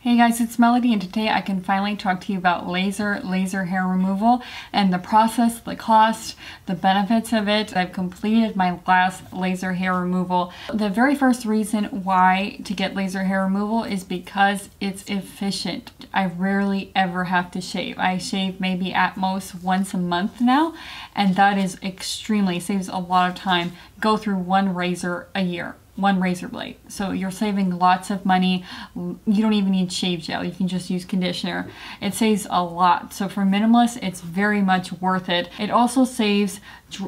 Hey guys, it's Melody, and today I can finally talk to you about laser hair removal and the process, the cost, the benefits of it. I've completed my last laser hair removal. The very first reason why to get laser hair removal is because it's efficient. I rarely ever have to shave. I shave maybe at most once a month now, and that is extremely, saves a lot of time. Go through one razor a year. One razor blade. So you're saving lots of money. You don't even need shave gel. You can just use conditioner. It saves a lot. So for minimalists, it's very much worth it. It also saves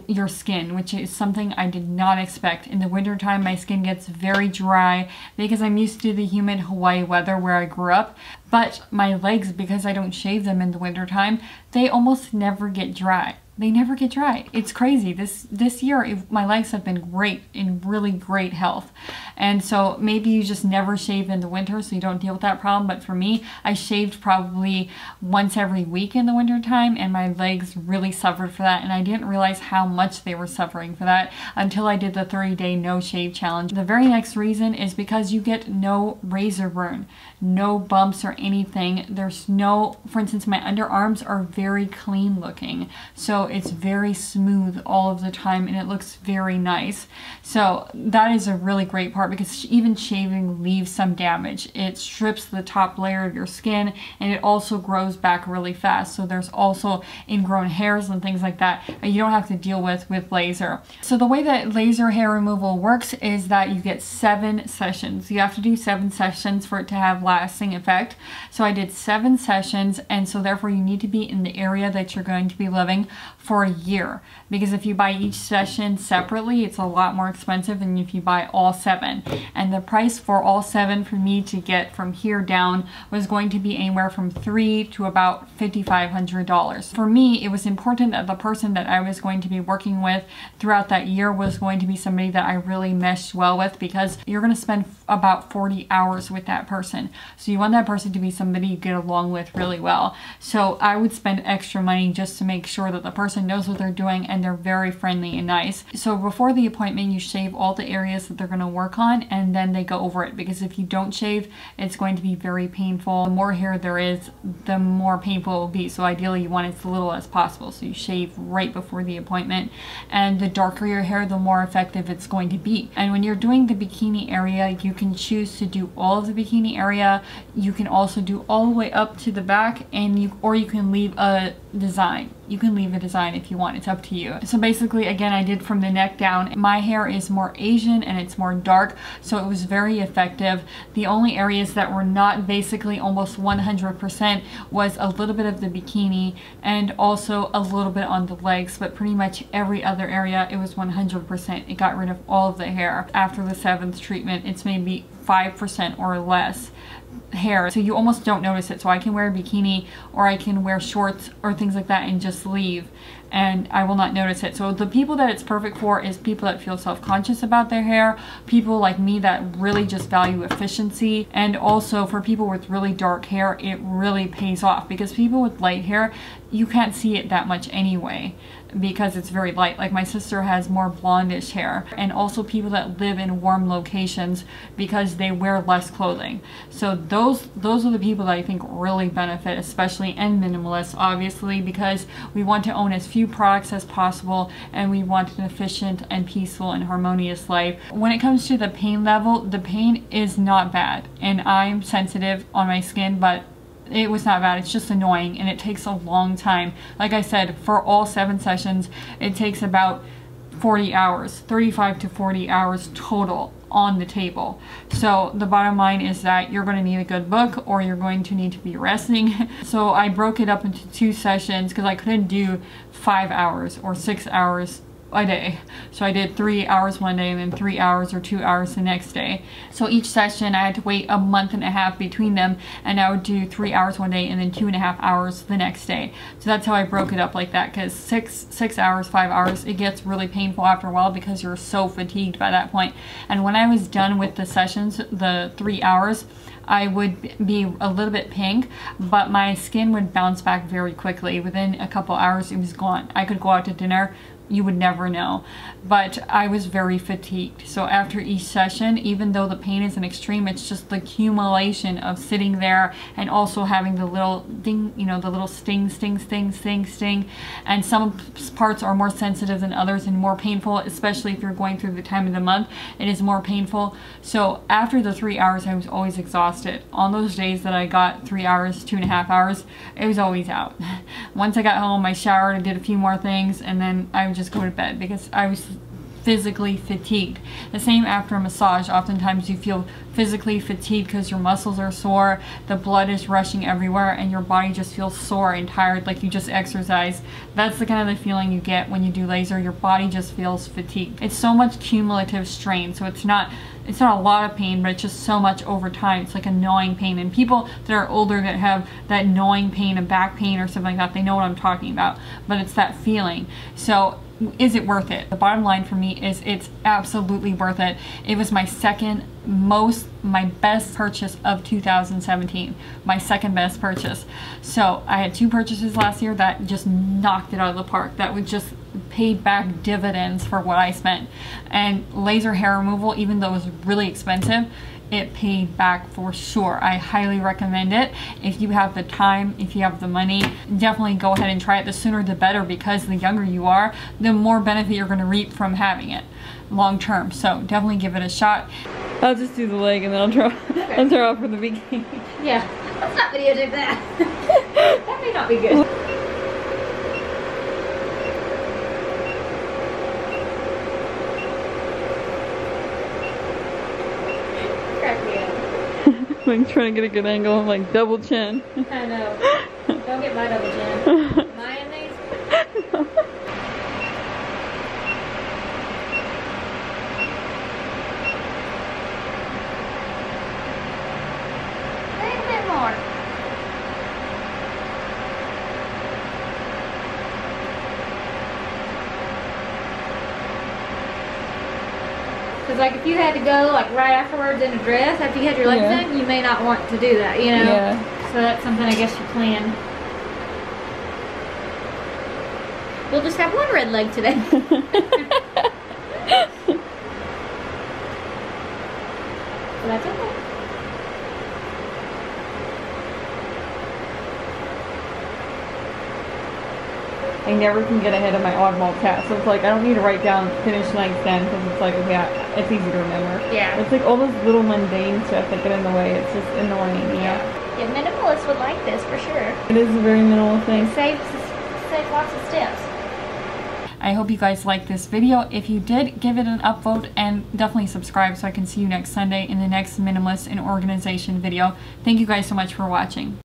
your skin, which is something I did not expect. In the wintertime, my skin gets very dry because I'm used to the humid Hawaii weather where I grew up. But my legs, because I don't shave them in the wintertime, they almost never get dry. They never get dry. It's crazy. This year, my legs have been great, in really great health. And so maybe you just never shave in the winter so you don't deal with that problem. But for me, I shaved probably once every week in the wintertime, and my legs really suffered for that. And I didn't realize how much they were suffering for that until I did the 30-day no shave challenge. The very next reason is because you get no razor burn, no bumps or anything. There's no, for instance, my underarms are very clean looking. So it's very smooth all of the time and it looks very nice. So that is a really great part because even shaving leaves some damage. It strips the top layer of your skin and it also grows back really fast. So there's also ingrown hairs and things like that you don't have to deal with laser. So the way that laser hair removal works is that you get 7 sessions. You have to do 7 sessions for it to have lasting effect. So I did 7 sessions, and so therefore you need to be in the area that you're going to be living for a year, because if you buy each session separately, it's a lot more expensive than if you buy all 7. And the price for all 7 for me to get from here down was going to be anywhere from $300 to about $5,500. For me, it was important that the person that I was going to be working with throughout that year was going to be somebody that I really meshed well with, because you're going to spend about 40 hours with that person. So you want that person to be somebody you get along with really well. So I would spend extra money just to make sure that the person knows what they're doing and they're very friendly and nice. So before the appointment, you shave all the areas that they're going to work on, and then they go over it, because if you don't shave, it's going to be very painful. The more hair there is, the more painful it will be. So ideally you want it as little as possible. So you shave right before the appointment, and the darker your hair, the more effective it's going to be. And when you're doing the bikini area, you can choose to do all of the bikini area. You can also do all the way up to the back, and or you can leave a design. You can leave a design if you want. It's up to you. So basically, again, I did from the neck down. My hair is more Asian and it's more dark, so it was very effective. The only areas that were not basically almost 100% was a little bit of the bikini and also a little bit on the legs, but pretty much every other area it was 100%. It got rid of all of the hair. After the 7th treatment, it's maybe 5% or less hair, so you almost don't notice it. So I can wear a bikini or I can wear shorts or things like that and just leave, and I will not notice it. So the people that it's perfect for is people that feel self-conscious about their hair, people like me that really just value efficiency, and also for people with really dark hair, it really pays off, because people with light hair, you can't see it that much anyway because it's very light. Like my sister has more blondish hair, and also people that live in warm locations because they wear less clothing. So those are the people that I think really benefit, especially, and minimalists obviously, because we want to own as few products as possible and we want an efficient and peaceful and harmonious life. When it comes to the pain level, the pain is not bad, and I'm sensitive on my skin, but it was not bad. It's just annoying and it takes a long time. Like I said, for all 7 sessions, it takes about 40 hours, 35 to 40 hours total on the table. So the bottom line is that you're going to need a good book, or you're going to need to be resting. So I broke it up into 2 sessions because I couldn't do 5 hours or 6 hours a day. So I did 3 hours one day and then 3 hours or 2 hours the next day. So each session I had to wait a month and a half between them, and I would do 3 hours one day and then 2.5 hours the next day. So that's how I broke it up like that, because 6 hours, 5 hours, it gets really painful after a while because you're so fatigued by that point. And when I was done with the sessions, the 3 hours, I would be a little bit pink, but my skin would bounce back very quickly. Within a couple hours, it was gone. I could go out to dinner you would never know. But I was very fatigued. So after each session, even though the pain isn't extreme, it's just the accumulation of sitting there and also having the little ding, you know, the little sting. And some parts are more sensitive than others and more painful, especially if you're going through the time of the month. It is more painful. So after the 3 hours, I was always exhausted. On those days that I got 3 hours, 2.5 hours, it was always out. Once I got home, I showered, I did a few more things, and then I would just go to bed because I was physically fatigued. The same after a massage. Oftentimes you feel physically fatigued because your muscles are sore, the blood is rushing everywhere, and your body just feels sore and tired like you just exercised. That's the kind of the feeling you get when you do laser. Your body just feels fatigued. It's so much cumulative strain, so it's not a lot of pain, but it's just so much over time. It's like a gnawing pain. And people that are older that have that gnawing pain, a back pain or something like that, they know what I'm talking about. But it's that feeling. So is it worth it? The bottom line for me is it's absolutely worth it. It was my my best purchase of 2017. My second best purchase. So I had 2 purchases last year that just knocked it out of the park. That would just paid back dividends for what I spent. And laser hair removal, even though it was really expensive, it paid back for sure. I highly recommend it. If you have the time, if you have the money, definitely go ahead and try it. The sooner the better, because the younger you are, the more benefit you're going to reap from having it long term. So definitely give it a shot. I'll just do the leg and then I'll throw off for the bikini. Yeah, let's not videotape that. That may not be good. Like trying to get a good angle. I'm like double chin. I know. Don't get my double chin. Am I in these? A little bit more. Because like if you had to go like right afterwards in a dress after you had your legs done, you may not want to do that, you know? Yeah. So that's something I guess you plan. We'll just have one red leg today. So that's okay. I never can get ahead of my oddball task. So it's like I don't need to write down finish nightstand because it's like, okay, it's easy to remember. Yeah. It's like all those little mundane stuff that get in the way. It's just annoying, you know? Yeah, minimalists would like this for sure. It is a very minimal thing. It saves lots of steps. I hope you guys liked this video. If you did, give it an upvote and definitely subscribe so I can see you next Sunday in the next Minimalist and Organization video. Thank you guys so much for watching.